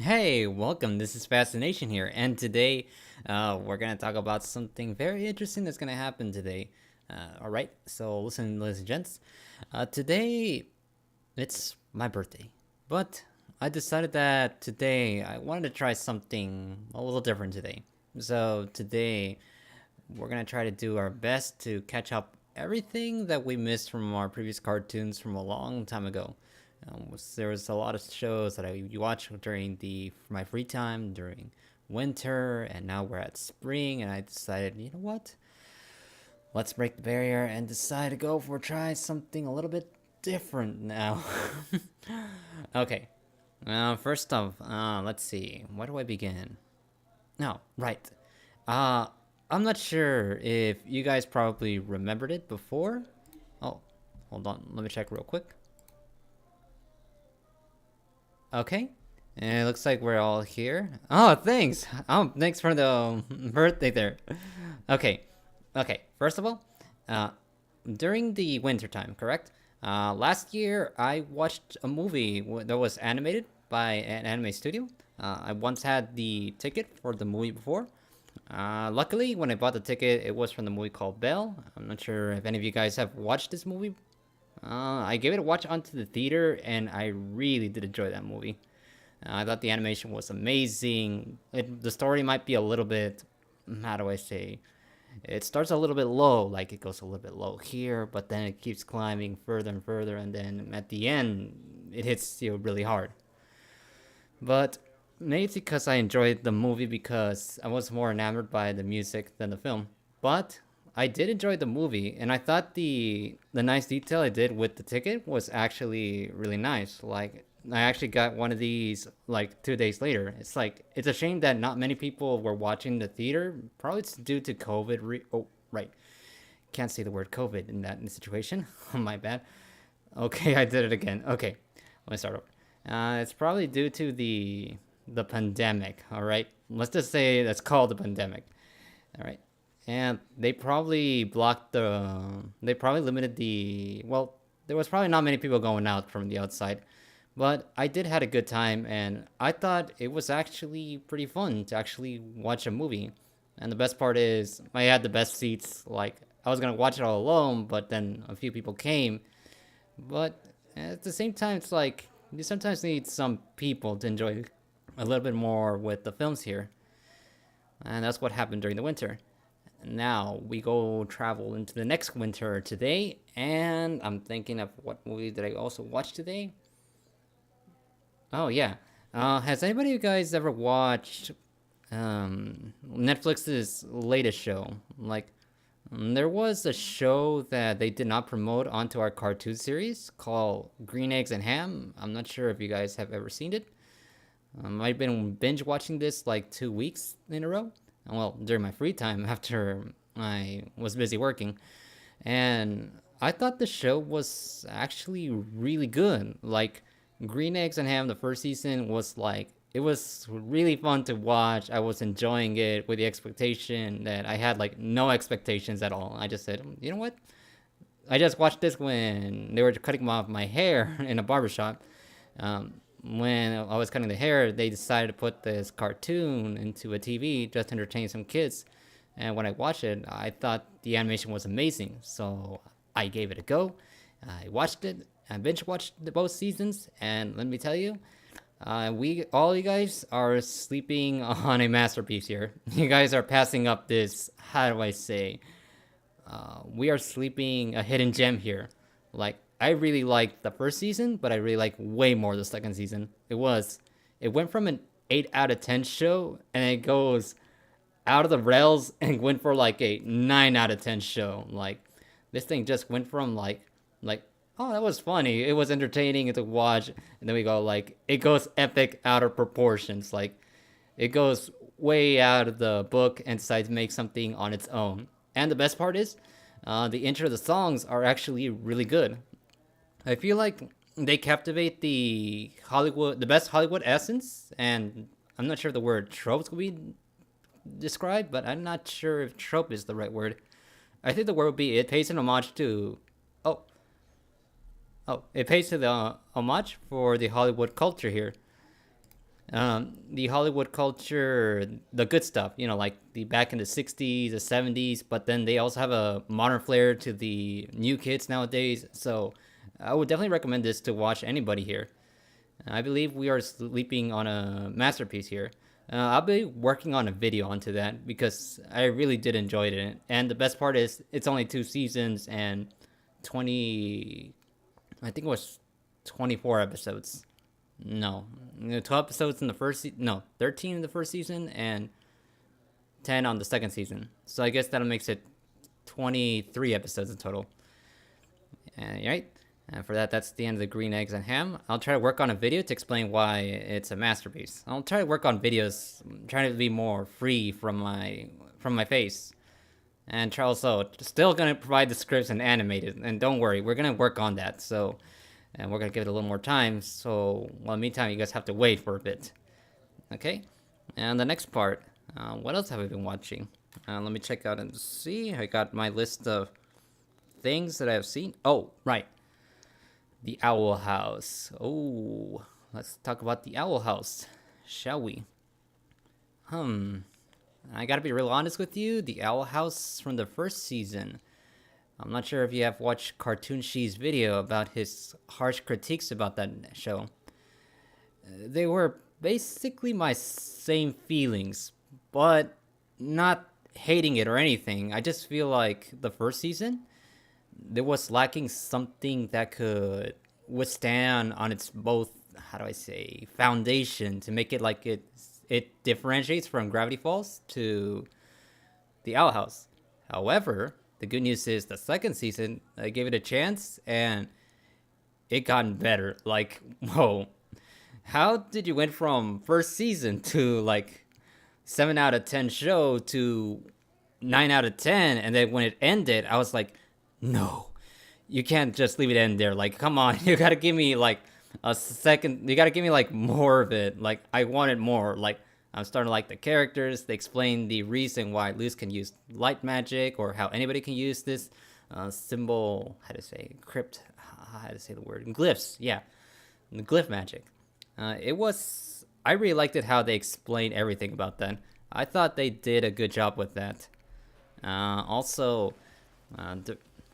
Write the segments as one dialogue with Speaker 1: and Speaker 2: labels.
Speaker 1: Hey, welcome. This is Fascination here, and today we're gonna talk about something very interesting that's gonna happen today. All right, so listen, ladies and gents. Today it's my birthday, but I decided that today I wanted to try something a little different today. So today we're gonna try to do our best to catch up everything that we missed from our previous cartoons from a long time ago. There was a lot of shows that I watched during my free time during winter, and now we're at spring, and I decided, you know what? Let's break the barrier and decide to go for try something a little bit different now. Okay. First off, let's see. Where do I begin? No, right. Uh, I'm not sure if you guys probably remembered it before. Oh, hold on. Let me check real quick. Okay. And it looks like we're all here. Oh, thanks. Thanks for the birthday there. Okay. Okay. First of all, uh, during the winter time, correct? Last year I watched a movie that was animated by an anime studio. I once had the ticket for the movie before. Luckily, when I bought the ticket, it was from the movie called Belle. I'm not sure if any of you guys have watched this movie. I gave it a watch onto the theater, and I really did enjoy that movie. I thought the animation was amazing. The story might be a little bit, how do I say? It starts a little bit low, like it goes a little bit low here, but then it keeps climbing further and further, and then at the end, it hits you really hard. But maybe it's because I enjoyed the movie because I was more enamored by the music than the film. But I did enjoy the movie, and I thought the nice detail I did with the ticket was actually really nice. Like I actually got one of these like 2 days later. It's like it's a shame that not many people were watching the theater. Probably it's due to COVID. Oh, right. Can't say the word COVID in that situation. Oh, my bad. Okay, I did it again. Okay, let me start over. It's probably due to the pandemic. All right, let's just say that's called the pandemic. All right, and they probably blocked the. They probably limited the. Well, there was probably not many people going out from the outside, but I did had a good time, and I thought it was actually pretty fun to actually watch a movie. And the best part is I had the best seats. Like I was gonna watch it all alone, but then a few people came, but at the same time, it's like you sometimes need some people to enjoy a little bit more with the films here. And that's what happened during the winter. Now we go travel into the next winter today, and I'm thinking of what movie did I also watch today? Oh, yeah. Has anybody of you guys ever watched Netflix's latest show? Like, there was a show that they did not promote onto our cartoon series called Green Eggs and Ham. I'm not sure if you guys have ever seen it. I've been binge watching this like 2 weeks in a row. Well, during my free time after I was busy working. And I thought the show was actually really good. Like, Green Eggs and Ham, the first season was like, it was really fun to watch. I was enjoying it with the expectation that I had like no expectations at all. I just said, you know what? I just watched this when they were cutting off my hair in a barbershop. When I was cutting the hair, they decided to put this cartoon into a TV just to entertain some kids. And when I watched it, I thought the animation was amazing. So I gave it a go. I watched it. I binge watched both seasons, and let me tell you, we all you guys are sleeping on a masterpiece here. You guys are passing up this. How do I say? We are sleeping a hidden gem here. Like I really liked the first season, but I really like way more the second season. It went from an 8 out of 10 show, and it goes out of the rails and went for like a 9 out of 10 show. Like this thing just went from like oh, that was funny. It was entertaining to watch, and then we go like it goes epic out of proportions. Like it goes way out of the book and decides to make something on its own. And the best part is, the intro of the songs are actually really good. I feel like they captivate the best Hollywood essence, and I'm not sure if the word tropes could be described, but I'm not sure if trope is the right word. I think the word would be it pays an homage to. Oh, it pays to the homage for the Hollywood culture here. The Hollywood culture, the good stuff, like the back in the 60s, the 70s, but then they also have a modern flair to the new kids nowadays. So I would definitely recommend this to watch anybody here. I believe we are sleeping on a masterpiece here. I'll be working on a video onto that because I really did enjoy it. And the best part is it's only 2 seasons and 20, I think it was 24 episodes. No, 12 episodes in the first no, 13 in the first season and 10 on the second season. So I guess that makes it 23 episodes in total. Right? And for that, that's the end of the green eggs and ham. I'll try to work on a video to explain why it's a masterpiece. I'll try to work on videos, trying to be more free from my face. And try also still gonna provide the scripts and animated. And don't worry, we're gonna work on that. So, and we're gonna give it a little more time. So, well, in the meantime, you guys have to wait for a bit. Okay. And the next part, what else have I been watching? Let me check out and see. I got my list of things that I've seen. Oh, right. The Owl House. Oh, let's talk about the Owl House, shall we? I gotta be real honest with you. The Owl House from the first season. I'm not sure if you have watched Cartoon She's video about his harsh critiques about that show. They were basically my same feelings, but not hating it or anything. I just feel like the first season, there was lacking something that could withstand on its both, how do I say, foundation to make it like it differentiates from Gravity Falls to the Owl House. However, the good news is the second season, I gave it a chance and it gotten better. Like, whoa, how did you went from first season to like 7 out of 10 show to 9 out of 10, and then when it ended, I was like, no, you can't just leave it in there. Like, come on, you gotta give me like a second. You gotta give me like more of it. Like, I wanted more. Like, I'm starting to like the characters. They explain the reason why Luz can use light magic, or how anybody can use this symbol. How to say crypt? How to say the word glyphs? Yeah, the glyph magic. It was. I really liked it how they explained everything about that. I thought they did a good job with that. Also,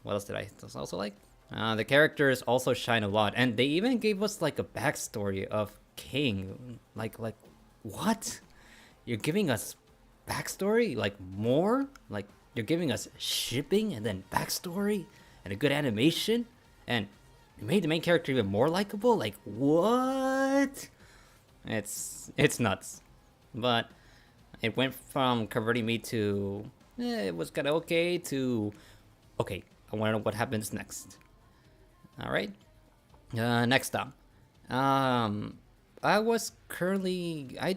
Speaker 1: what else did I also like? The characters also shine a lot, and they even gave us like a backstory of King. Like what? You're giving us backstory? Like more? Like you're giving us shipping and then backstory and a good animation, and you made the main character even more likable? Like what? It's nuts. But it went from converting me to it was kind of okay to okay, I want to know what happens next. All right. Next up, I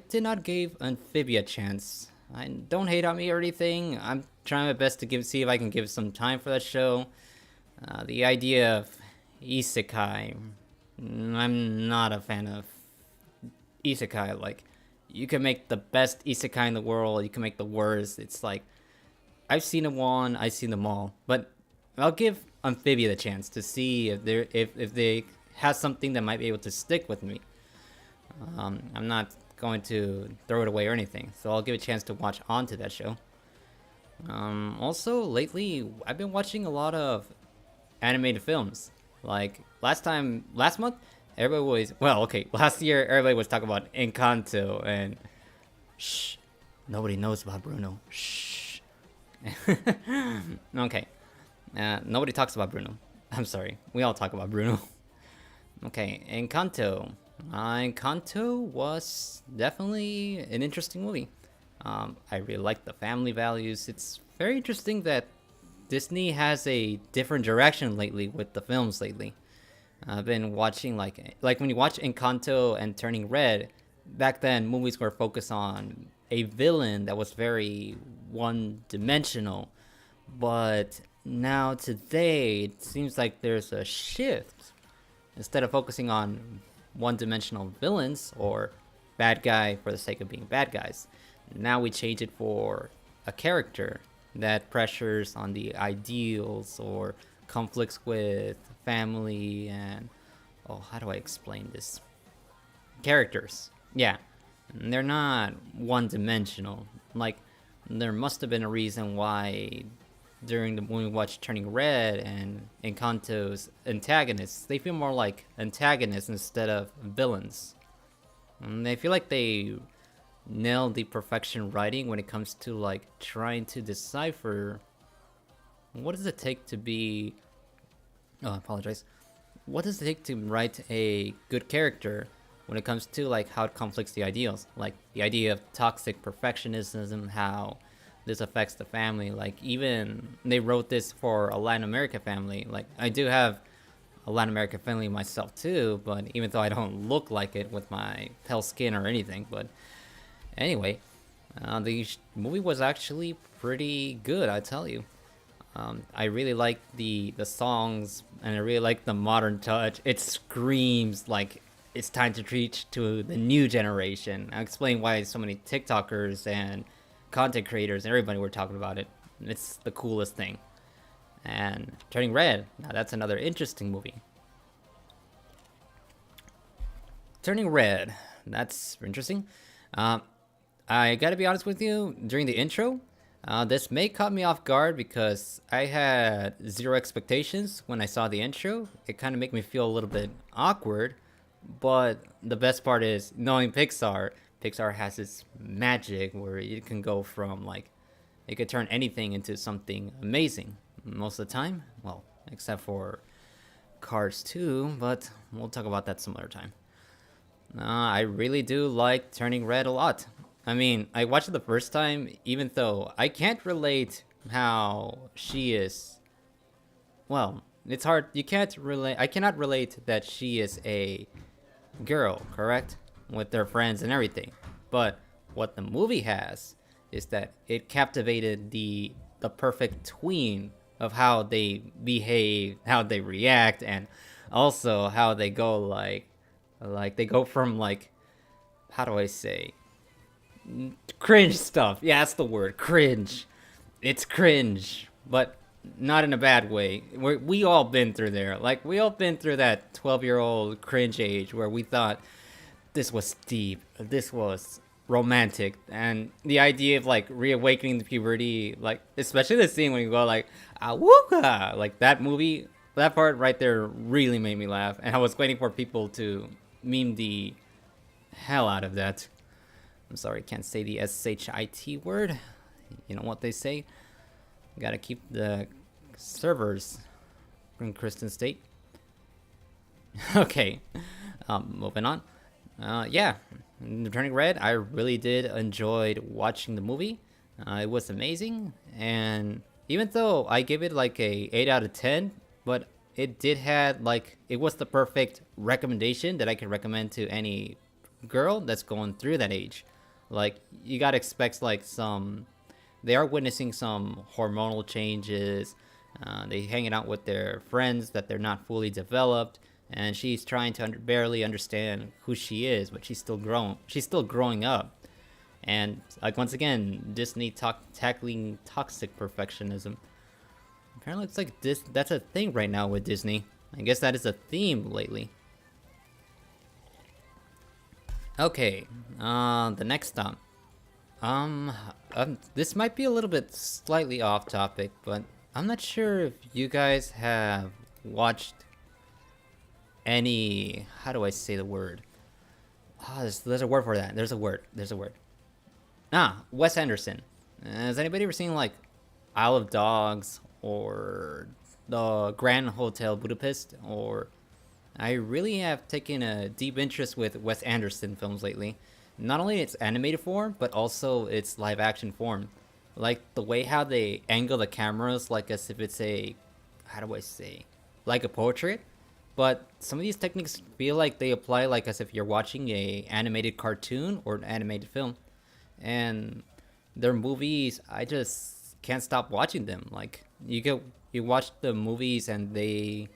Speaker 1: did not give Amphibia a chance. I don't hate on me or anything. I'm trying my best to see if I can give some time for that show. The idea of isekai, I'm not a fan of isekai. Like, you can make the best isekai in the world, you can make the worst. It's like, I've seen them one, I've seen them all, but I'll give Amphibia the chance to see if they have something that might be able to stick with me. I'm not going to throw it away or anything, so I'll give a chance to watch onto that show. Also, lately, I've been watching a lot of animated films. Like, last month, last year, everybody was talking about Encanto, and shh, nobody knows about Bruno. Shh. Okay. Nobody talks about Bruno. I'm sorry. We all talk about Bruno. Okay, Encanto. Encanto was definitely an interesting movie. I really like the family values. It's very interesting that Disney has a different direction lately with the films lately. I've been watching like when you watch Encanto and Turning Red, back then movies were focused on a villain that was very one-dimensional, but now today it seems like there's a shift. Instead of focusing on one-dimensional villains or bad guy for the sake of being bad guys, now we change it for a character that pressures on the ideals or conflicts with family and how do I explain this? Characters. Yeah. They're not one-dimensional. Like, there must have been a reason why during the when we watched Turning Red and Encanto's antagonists, they feel more like antagonists instead of villains. And they feel like they nailed the perfection writing when it comes to like trying to decipher what does it take to be. Oh, I apologize. What does it take to write a good character when it comes to like how it conflicts the ideals, like the idea of toxic perfectionism, how this affects the family. Like even they wrote this for a Latin America family. Like I do have a Latin American family myself too, but even though I don't look like it with my pale skin or anything, but anyway, the movie was actually pretty good, I tell you. I really like the songs, and I really like the modern touch. It screams like it's time to reach to the new generation. I'll explain why so many TikTokers and content creators and everybody were talking about it. It's the coolest thing. And Turning Red, now that's another interesting movie. Turning Red, that's interesting. I gotta be honest with you, during the intro, this may caught me off guard because I had zero expectations when I saw the intro. It kind of made me feel a little bit awkward, but the best part is knowing Pixar. Pixar has this magic where it can go from like, it could turn anything into something amazing most of the time. Well, except for Cars 2, but we'll talk about that some other time. I really do like Turning Red a lot. I mean, I watched it the first time, even though I can't relate how she is. Well, it's hard. You can't relate. I cannot relate that she is a girl, correct? With their friends and everything. But what the movie has is that it captivated the perfect tween of how they behave, how they react, and also how they go like they go from like, how do I say, cringe stuff. Yeah, that's the word, cringe. It's cringe, but not in a bad way. We all been through there. Like we all been through that 12-year-old cringe age where we thought this was deep, this was romantic, and the idea of like reawakening the puberty, like especially the scene when you go like awooka, like that movie, that part right there really made me laugh, and I was waiting for people to meme the hell out of that. I'm sorry, can't say the SHIT word. You know what they say? Gotta keep the servers in Kristen State. Okay, moving on. Yeah, Turning Red, I really did enjoyed watching the movie. It was amazing, and even though I give it like a 8 out of 10, but it did had like, it was the perfect recommendation that I could recommend to any girl that's going through that age. Like you gotta expect like some, they are witnessing some hormonal changes. They hanging out with their friends that they're not fully developed, and she's trying to barely understand who she is, but she's still growing. She's still growing up, and like once again, Disney tackling toxic perfectionism. Apparently, it's like this. That's a thing right now with Disney. I guess that is a theme lately. Okay, the next stop. This might be a little bit slightly off topic, but I'm not sure if you guys have watched any. How do I say the word? There's a word for that. There's a word. Wes Anderson. Has anybody ever seen like Isle of Dogs or the Grand Hotel Budapest? Or I really have taken a deep interest with Wes Anderson films lately. Not only its animated form, but also its live action form. Like the way how they angle the cameras, like as if it's a, how do I say, like a portrait. But some of these techniques feel like they apply like as if you're watching a animated cartoon or an animated film. And their movies, I just can't stop watching them. Like you watch the movies and they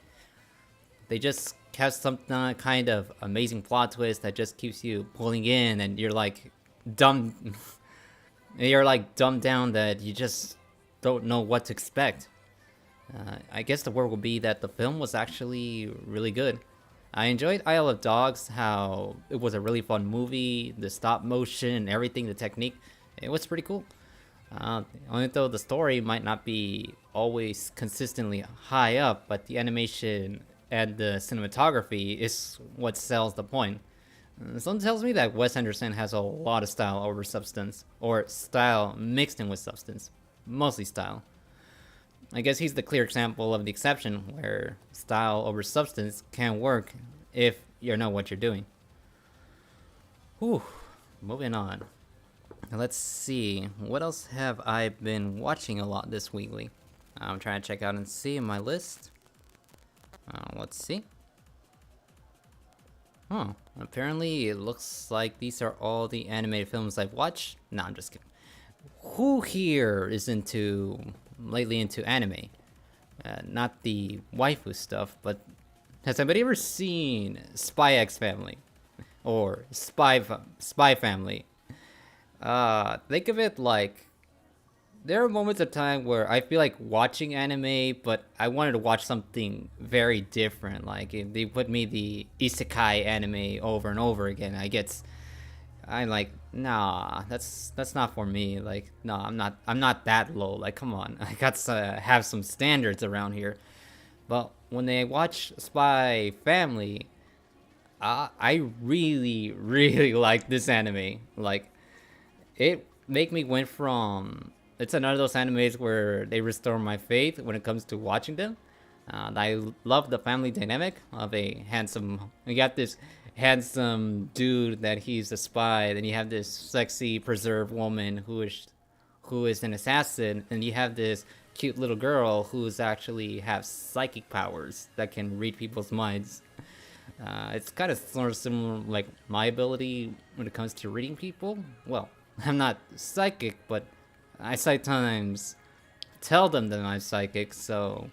Speaker 1: just have some kind of amazing plot twist that just keeps you pulling in, and you're like dumbed down that you just don't know what to expect. I guess the word will be that the film was actually really good. I enjoyed Isle of Dogs, how it was a really fun movie, the stop motion, everything, the technique, it was pretty cool. Only though the story might not be always consistently high up, but the animation and the cinematography is what sells the point. Something tells me that Wes Anderson has a lot of style over substance, or style mixed in with substance. Mostly style. I guess he's the clear example of the exception where style over substance can work if you know what you're doing. Whew, moving on. Let's see, what else have I been watching a lot this weekly? I'm trying to check out and see my list. Let's see. Huh, apparently it looks like these are all the animated films I've watched. No, I'm just kidding. Who here is lately into anime? Not the waifu stuff, but has anybody ever seen Spy X Family? Or Spy Family? Think of it like, there are moments of time where I feel like watching anime, but I wanted to watch something very different. Like, if they put me the isekai anime over and over again, I'm like, nah, that's not for me. Like, no, I'm not that low. Like, come on, I got to have some standards around here. But when they watch Spy Family, I really, really like this anime. Like, it make me went from, it's another of those animes where they restore my faith when it comes to watching them. I love the family dynamic of a handsome. You got this handsome dude that he's a spy, then you have this sexy preserved woman who is an assassin, and you have this cute little girl who's actually has psychic powers that can read people's minds. It's kind of sort of similar, like my ability when it comes to reading people. Well, I'm not psychic, but I sometimes tell them that I'm psychic, so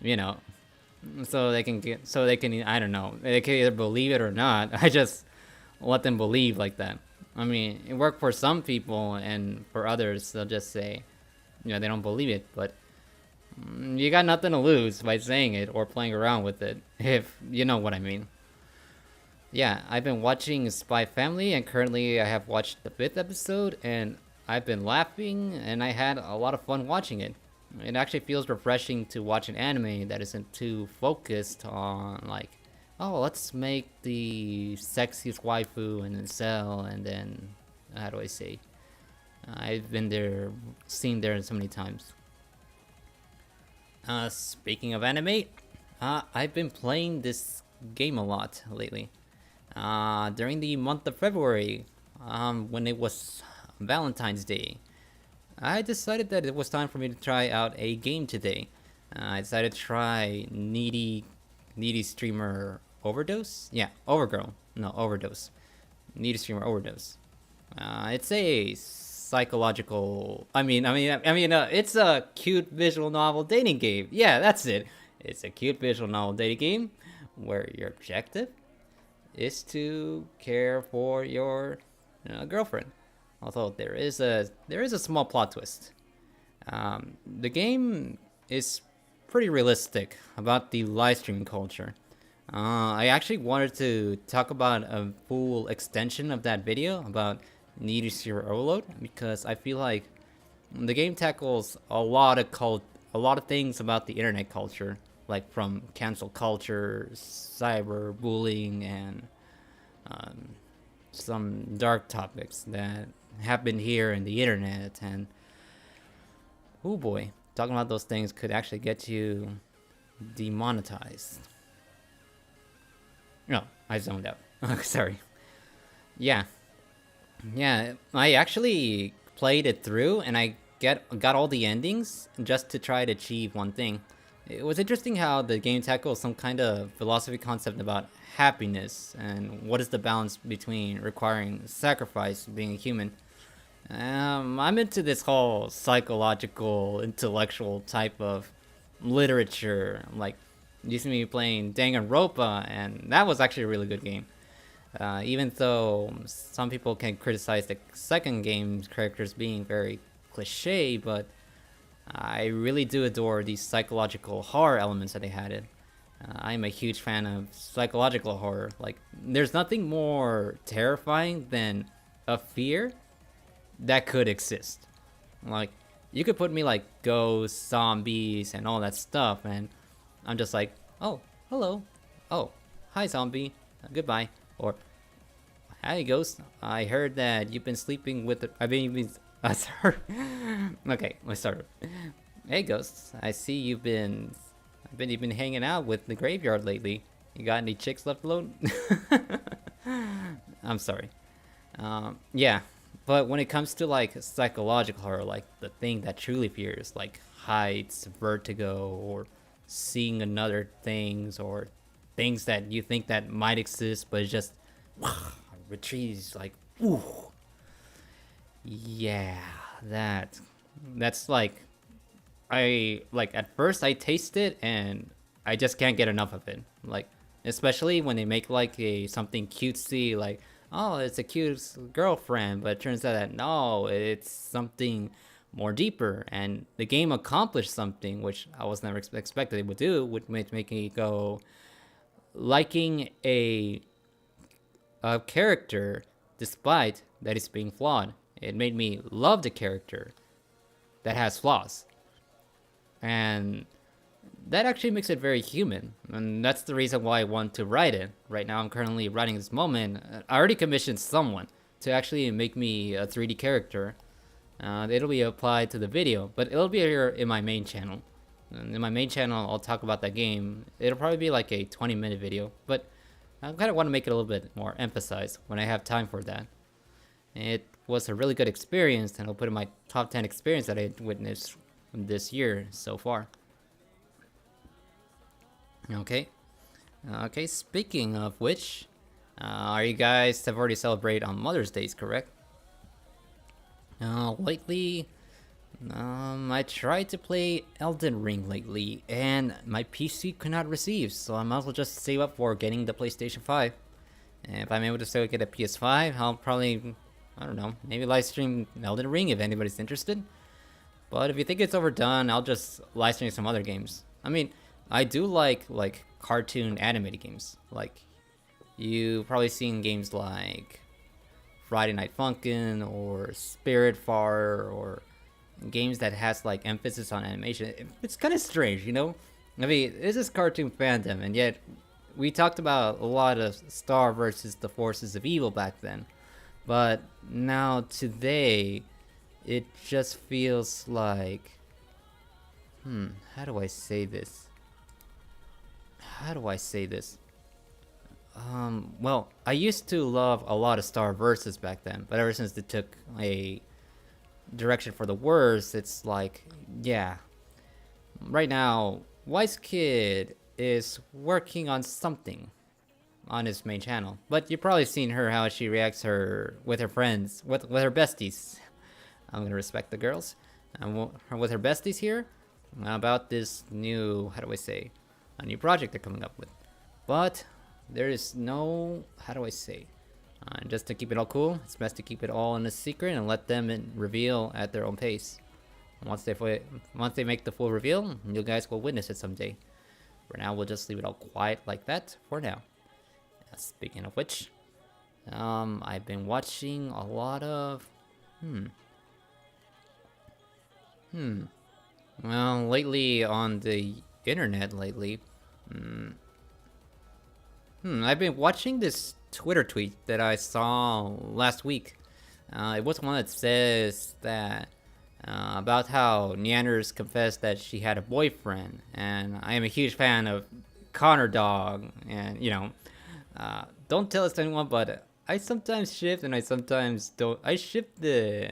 Speaker 1: you know, so they can I don't know, they can either believe it or not. I just let them believe like that. I mean, it worked for some people, and for others, they'll just say, you know, they don't believe it, but you got nothing to lose by saying it or playing around with it, if you know what I mean. Yeah, I've been watching Spy Family, and currently I have watched the 5th episode, and I've been laughing, and I had a lot of fun watching it. It actually feels refreshing to watch an anime that isn't too focused on, like, oh, let's make the sexiest waifu and then sell, and then, how do I say? I've been there, seen there so many times. Speaking of anime, I've been playing this game a lot lately. During the month of February, when it was Valentine's Day, I decided that it was time for me to try out a game today. I decided to try Needy Streamer Overdose? Yeah, Overgirl. No, Overdose. Needy Streamer Overdose. It's a psychological. It's a cute visual novel dating game. Yeah, that's it. It's a cute visual novel dating game where your objective is to care for your girlfriend. Although there is a small plot twist. The game is pretty realistic about the livestream culture. I actually wanted to talk about a full extension of that video about Needy Streamer Overload, because I feel like the game tackles a lot of things about the internet culture, like from cancel culture, cyber bullying, and some dark topics that happen here in the internet. And oh boy, talking about those things could actually get you demonetized. No, I zoned out. Sorry. Yeah, I actually played it through, and I got all the endings just to try to achieve one thing. It was interesting how the game tackles some kind of philosophy concept about happiness and what is the balance between requiring sacrifice being a human. I'm into this whole psychological, intellectual type of literature. Like, used to be playing Danganronpa, and that was actually a really good game. Even though some people can criticize the second game's characters being very cliche, but I really do adore these psychological horror elements that they had in. I'm a huge fan of psychological horror. Like, there's nothing more terrifying than a fear that could exist. Like, you could put me like ghosts, zombies, and all that stuff, and I'm just like, oh, hello. Oh, hi, zombie. Goodbye. Or, hi, ghost. I heard that you've been sleeping with the. Sorry. Okay, let's start. Hey, ghosts. I see you've been hanging out with the graveyard lately. You got any chicks left alone? I'm sorry. Yeah, but when it comes to like psychological horror, like the thing that truly fears, like heights, vertigo, or seeing another things, or things that you think that might exist, but it's just retreats. Like, ooh, yeah, that's like, I like at first I taste it and I just can't get enough of it. Like, especially when they make like a something cutesy, like, oh, it's a cute girlfriend, but it turns out that no, it's something more deeper, and the game accomplished something which I was never expected it would do, which made me go liking a character despite that it's being flawed. It made me love the character that has flaws, and that actually makes it very human, and that's the reason why I want to write it. Right now I'm currently writing this moment. I already commissioned someone to actually make me a 3D character. It'll be applied to the video, but it'll be here in my main channel. And in my main channel I'll talk about that game. It'll probably be like a 20-minute video, but I kind of want to make it a little bit more emphasized when I have time for that. It was a really good experience, and I'll put in my top 10 experience that I witnessed this year so far. Okay. Okay, speaking of which, are you guys have already celebrated on Mother's Day, correct? Lately, I tried to play Elden Ring lately, and my PC could not receive, so I might as well just save up for getting the PlayStation 5. And if I'm able to still get a PS5, I'll probably, I don't know, maybe live stream Elden Ring if anybody's interested. But if you think it's overdone, I'll just live stream some other games. I mean, I do like cartoon animated games. Like, you probably seen games like Friday Night Funkin' or Spiritfarer, or games that has like emphasis on animation. It's kind of strange, you know? I mean, this is cartoon fandom, and yet we talked about a lot of Star versus the forces of evil back then. But now today, it just feels like, how do I say this? Well, I used to love a lot of Star Versus back then, but ever since they took a direction for the worse, it's like, yeah. Right now, Wise Kid is working on something on his main channel, but you've probably seen her, how she reacts with her friends, with her besties. I'm gonna respect the girls. With her besties here about this new, how do I say, a new project they're coming up with. But there is no, how do I say, just to keep it all cool, it's best to keep it all in a secret and let them reveal at their own pace. Once they make the full reveal, you guys will witness it someday. For now, we'll just leave it all quiet like that for now. Speaking of which, I've been watching a lot of, well, lately on the internet I've been watching this Twitter tweet that I saw last week. It was one that says that about how Neanders confessed that she had a boyfriend, and I am a huge fan of Connor Dog, and you know, don't tell this to anyone, but I sometimes shift and I sometimes don't. I shift the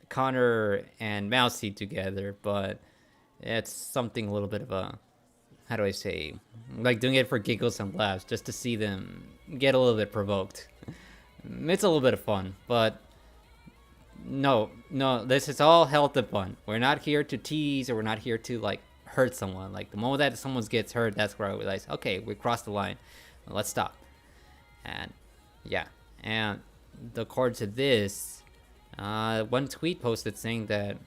Speaker 1: Connor and Mousy together, but it's something a little bit of a, how do I say, like doing it for giggles and laughs, just to see them get a little bit provoked. It's a little bit of fun, but no, this is all health and fun. We're not here to tease, or we're not here to like hurt someone. Like, the moment that someone gets hurt, that's where I realize, okay, we crossed the line. Let's stop. And yeah, and the core to this, one tweet posted saying that,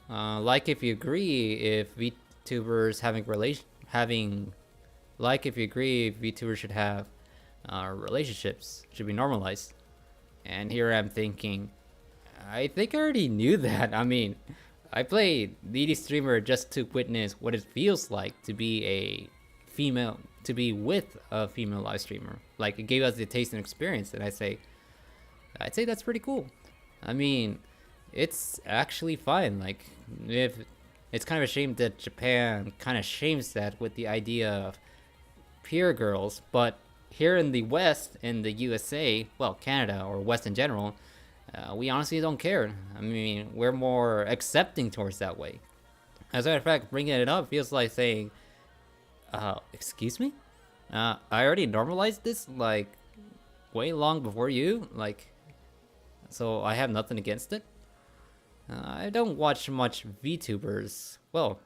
Speaker 1: like, if you agree, if VTubers having, like, if you agree VTubers should have relationships, should be normalized. And here I'm thinking, I think I already knew that. I mean, I played Needy Streamer just to witness what it feels like to be a female, to be with a female live streamer. Like, it gave us the taste and experience, and I'd say that's pretty cool. I mean, it's actually fine. Like, if it's kind of a shame that Japan kind of shames that with the idea of pure girls, but here in the West, in the USA, well, Canada or West in general, we honestly don't care. I mean, we're more accepting towards that way. As a matter of fact, bringing it up feels like saying, excuse me? I already normalized this, like, way long before you, like, so I have nothing against it. I don't watch much VTubers, well,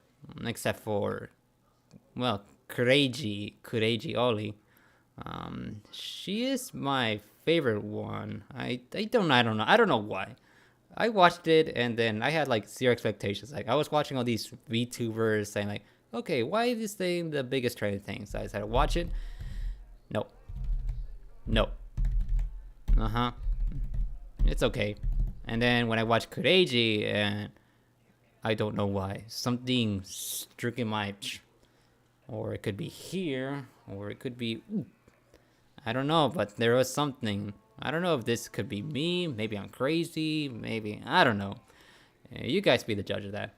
Speaker 1: except for, well, Kureiji Oli. She is my favorite one. I don't know why. I watched it and then I had like zero expectations. Like, I was watching all these VTubers saying like, okay, why is this thing the biggest trending thing? So I decided to watch it. Nope. It's okay. And then when I watched Kureiji, and I don't know why, something struck in my, or it could be here, or it could be, I don't know, but there was something. I don't know if this could be me, maybe I'm crazy, maybe, I don't know. You guys be the judge of that.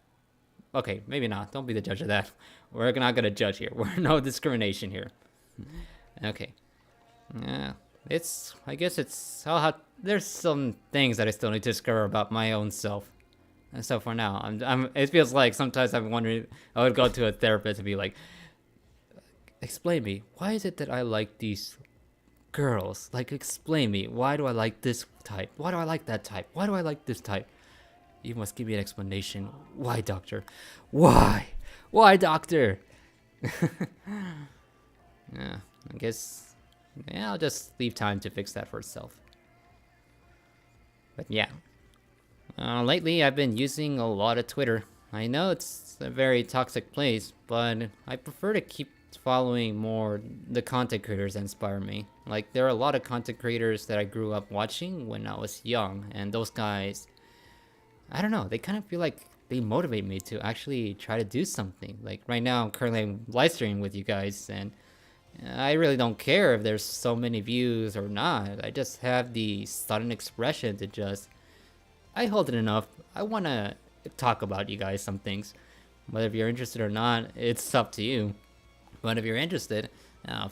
Speaker 1: Okay, maybe not, don't be the judge of that. We're not gonna judge here, we're no discrimination here. Okay. Yeah, I guess I'll have, there's some things that I still need to discover about my own self. And so for now, it feels like sometimes I'm wondering, I would go to a therapist and be like, explain me, why is it that I like these girls? Like, explain me, why do I like this type? Why do I like that type? Why do I like this type? You must give me an explanation. Why, doctor? Why? Why, doctor? Yeah, I guess, yeah, I'll just leave time to fix that for itself. But yeah. Lately, I've been using a lot of Twitter. I know it's a very toxic place, but I prefer to keep following more the content creators that inspire me. Like, there are a lot of content creators that I grew up watching when I was young, and those guys, I don't know, they kind of feel like they motivate me to actually try to do something. Like, right now, I'm currently live streaming with you guys, and I really don't care if there's so many views or not. I just have the sudden expression to just, I hold it enough. I want to talk about you guys some things. Whether if you're interested or not, it's up to you. But if you're interested,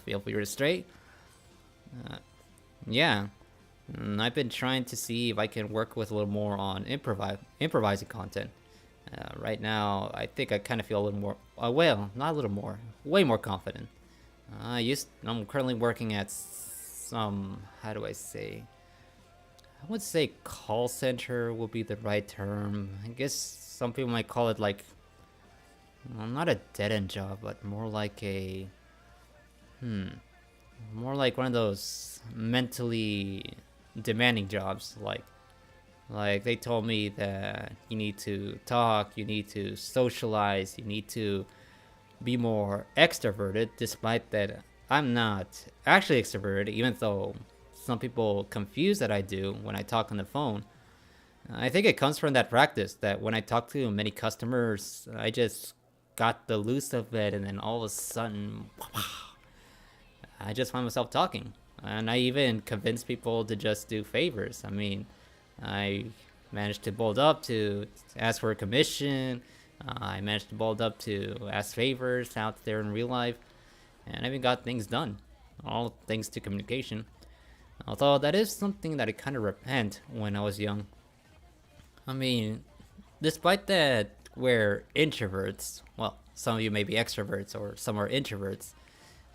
Speaker 1: feel free to straight. Yeah. I've been trying to see if I can work with a little more on improvising content. Right now, I think I kind of feel a little more, well, not a little more, way more confident. I'm currently working at some, how do I say? I would say call center will be the right term. I guess some people might call it like, well, not a dead-end job, but more like a, more like one of those mentally demanding jobs. Like they told me that you need to talk, you need to socialize, you need to be more extroverted, despite that I'm not actually extroverted, even though some people confuse that I do when I talk on the phone. I think it comes from that practice that when I talk to many customers, I just got the loose of it, and then all of a sudden, I just find myself talking. And I even convince people to just do favors. I mean, I managed to bold up to ask for a commission. I managed to bold up to ask favors out there in real life. And I even got things done. All thanks to communication. Although that is something that I kind of repent when I was young. I mean, despite that we're introverts, well, some of you may be extroverts or some are introverts,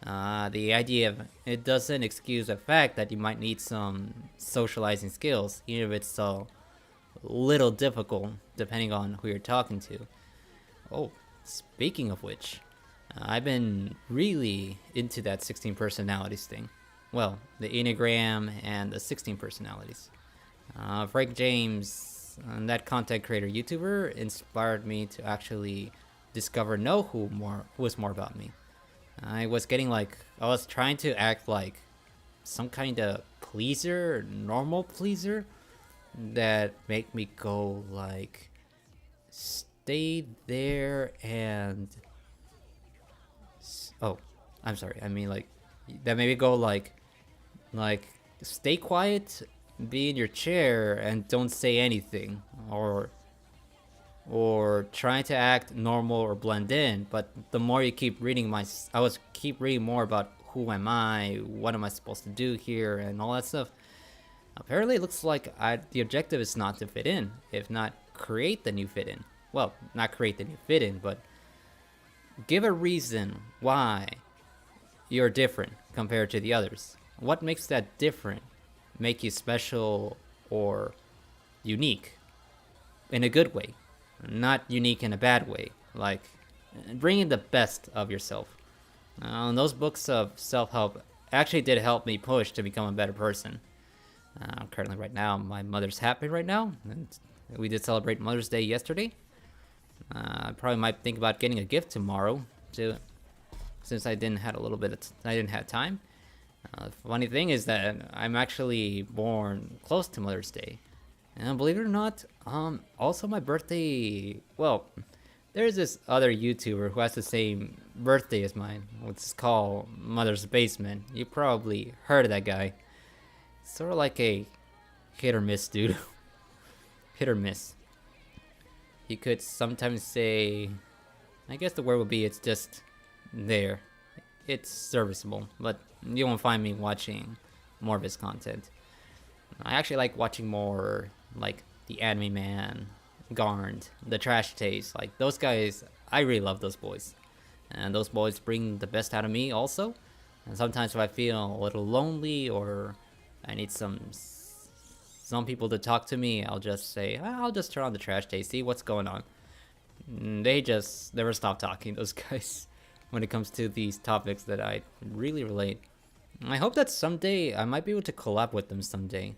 Speaker 1: the idea of it doesn't excuse the fact that you might need some socializing skills, even if it's a little difficult depending on who you're talking to. Oh, speaking of which, I've been really into that 16 personalities thing. Well, the Enneagram and the 16 personalities. Frank James, that content creator YouTuber, inspired me to actually discover who was more about me. I was getting like, I was trying to act like some kind of pleaser, normal pleaser, that make me go like, stay there and oh, I'm sorry. I mean like that made me go like stay quiet, be in your chair and don't say anything, or trying to act normal or blend in. But the more you keep reading I was keep reading more about who am I, what am I supposed to do here, and all that stuff. Apparently, it looks like the objective is not to fit in, if not create the new fit in. Well, not create the new fit in, but give a reason why you're different compared to the others. What makes that different make you special or unique in a good way, not unique in a bad way. Like, bring in the best of yourself. Those books of self-help actually did help me push to become a better person. Currently, right now, my mother's happy right now, and we did celebrate Mother's Day yesterday. I probably might think about getting a gift tomorrow, too, since I didn't have time. Funny thing is that I'm actually born close to Mother's Day, and believe it or not, also my birthday. Well, there's this other YouTuber who has the same birthday as mine. It's called Mother's Basement. You probably heard of that guy. Sort of like a hit or miss dude. Hit or miss. He could sometimes say, I guess the word would be it's just there. It's serviceable, but you won't find me watching more of his content. I actually like watching more like the Anime Man, Garnd, the Trash Taste. Like those guys, I really love those boys. And those boys bring the best out of me also. And sometimes if I feel a little lonely or I need some people to talk to me, I'll just say, I'll just turn on the Trash Taste, see what's going on. They just never stop talking, those guys, when it comes to these topics that I really relate. I hope that someday I might be able to collab with them someday.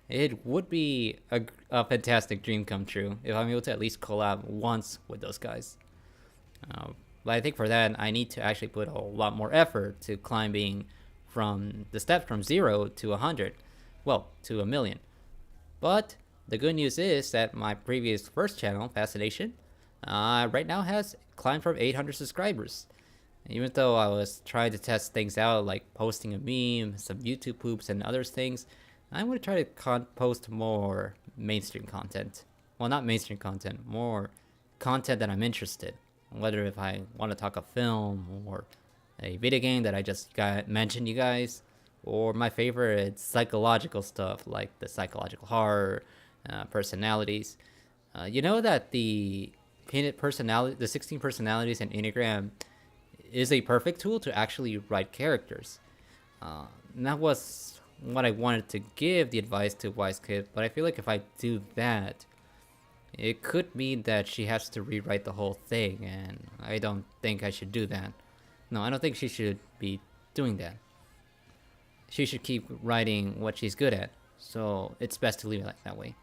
Speaker 1: It would be a fantastic dream come true if I'm able to at least collab once with those guys. But I think for that, I need to actually put a lot more effort to climbing from the steps from 0 to 100. Well, to 1,000,000. But the good news is that my previous first channel, Fascination, right now has climbed from 800 subscribers. Even though I was trying to test things out, like posting a meme, some YouTube poops, and other things, I'm going to try to post more mainstream content. Well, not mainstream content, more content that I'm interested. Whether if I want to talk a film or a video game that I just mentioned you guys, or my favorite psychological stuff like the psychological horror, personalities. You know that the 16 personalities and Enneagram is a perfect tool to actually write characters. And that was what I wanted to give the advice to Wise Kid, but I feel like if I do that, it could mean that she has to rewrite the whole thing, and I don't think I should do that. No, I don't think she should be doing that. She should keep writing what she's good at, so it's best to leave it like that way.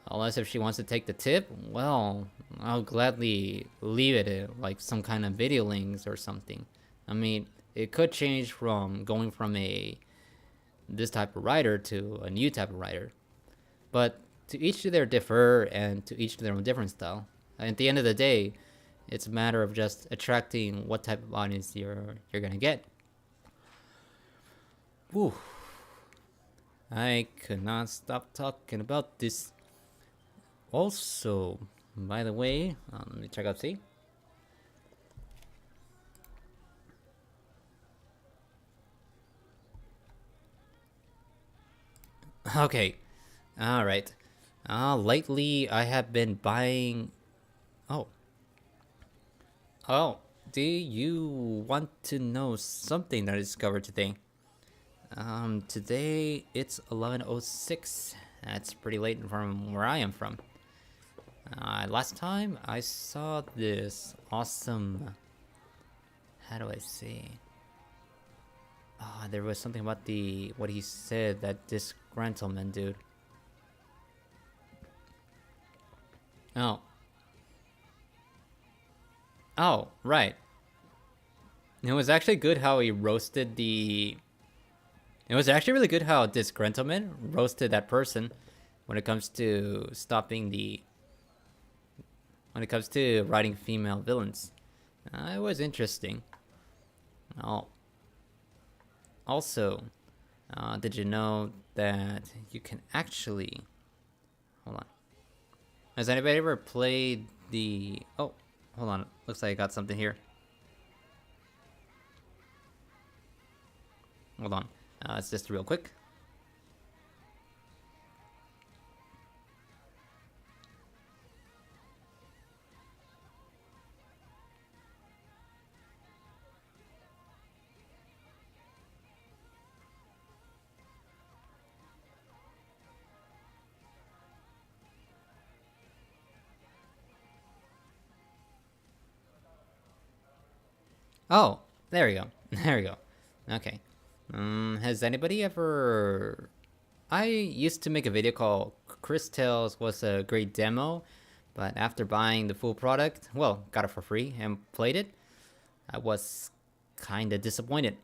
Speaker 1: Unless if she wants to take the tip, well, I'll gladly leave it like some kind of video links or something. I mean, it could change from going from this type of writer to a new type of writer. But to each to their differ, and to each to their own different style. At the end of the day, it's a matter of just attracting what type of audience you're gonna get. Whew. I could not stop talking about this. Also, by the way, let me check out see. Okay, all right. Lately I have been buying. Oh, do you want to know something that I discovered today? Today it's 11:06. That's pretty late from where I am from. Last time I saw this awesome. How do I say? There was something about what he said, that disgruntlement dude. Oh, right. It was actually good how he roasted the. It was actually really good how this gentleman roasted that person when it comes to stopping the. When it comes to writing female villains. It was interesting. Oh. Also, did you know that you can actually. Hold on. Has anybody ever played the. Oh, hold on. Looks like I got something here. Hold on. It's just real quick. Oh, there we go. There we go. Okay. Has anybody ever... I used to make a video called Chris Tales was a great demo, but after buying the full product, well, got it for free and played it, I was kinda disappointed.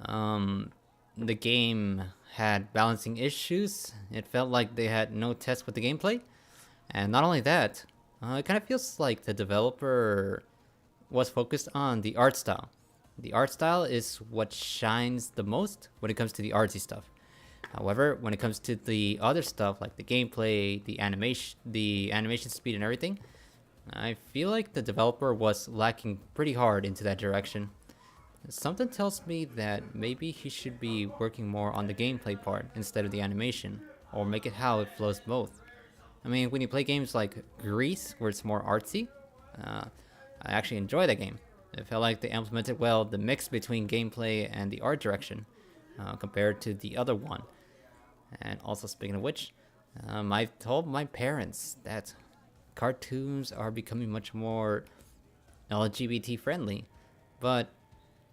Speaker 1: The game had balancing issues. It felt like they had no test with the gameplay. And not only that, it kind of feels like the developer was focused on the art style. The art style is what shines the most when it comes to the artsy stuff. However, when it comes to the other stuff like the gameplay, the animation speed and everything, I feel like the developer was lacking pretty hard into that direction. Something tells me that maybe he should be working more on the gameplay part instead of the animation, or make it how it flows both. I mean, when you play games like Grease, where it's more artsy, I actually enjoy that game. It felt like they implemented well the mix between gameplay and the art direction, compared to the other one. And also, speaking of which, I told my parents that cartoons are becoming much more LGBT friendly, but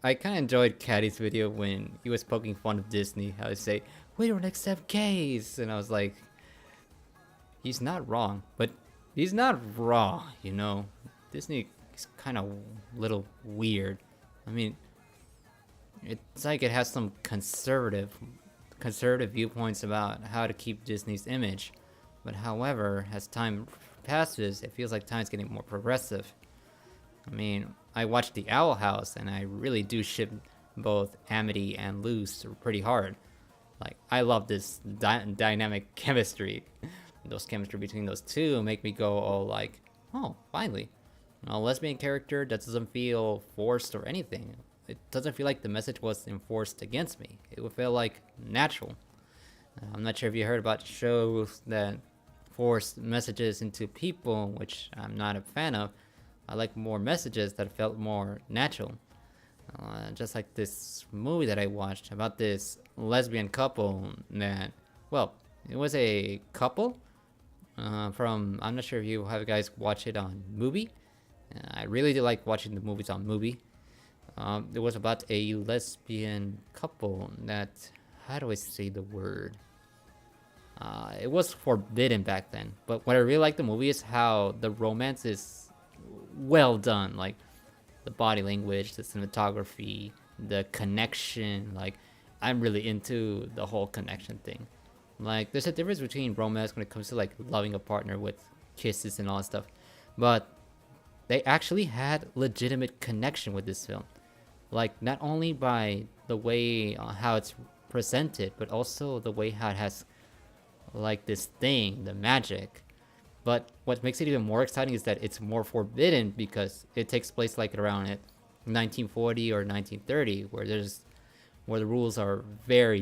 Speaker 1: I kind of enjoyed Caddy's video when he was poking fun of Disney. How they say, "We don't accept gays," and I was like, he's not wrong, but he's not wrong, you know. Disney is kind of little weird. I mean, it's like it has some conservative viewpoints about how to keep Disney's image, but however, as time passes, it feels like time's getting more progressive. I mean, I watched The Owl House, and I really do ship both Amity and Luce pretty hard. Like, I love this dynamic chemistry. Those chemistry between those two make me go all like, oh, finally. A lesbian character that doesn't feel forced or anything. It doesn't feel like the message was enforced against me. It would feel like natural. I'm not sure if you heard about shows that force messages into people, which I'm not a fan of. I like more messages that felt more natural. Just like this movie that I watched about this lesbian couple that, well, it was a couple from, I'm not sure if you have guys watch it on Mubi. I really do like watching the movies on Mubi. It was about a lesbian couple that, how do I say the word? It was forbidden back then, but what I really like the movie is how the romance is well done. Like the body language, the cinematography, the connection. Like, I'm really into the whole connection thing. Like, there's a difference between romance when it comes to like loving a partner with kisses and all that stuff, but they actually had legitimate connection with this film. Like, not only by the way how it's presented, but also the way how it has like this thing, the magic. But what makes it even more exciting is that it's more forbidden because it takes place like around 1940 or 1930, where the rules are very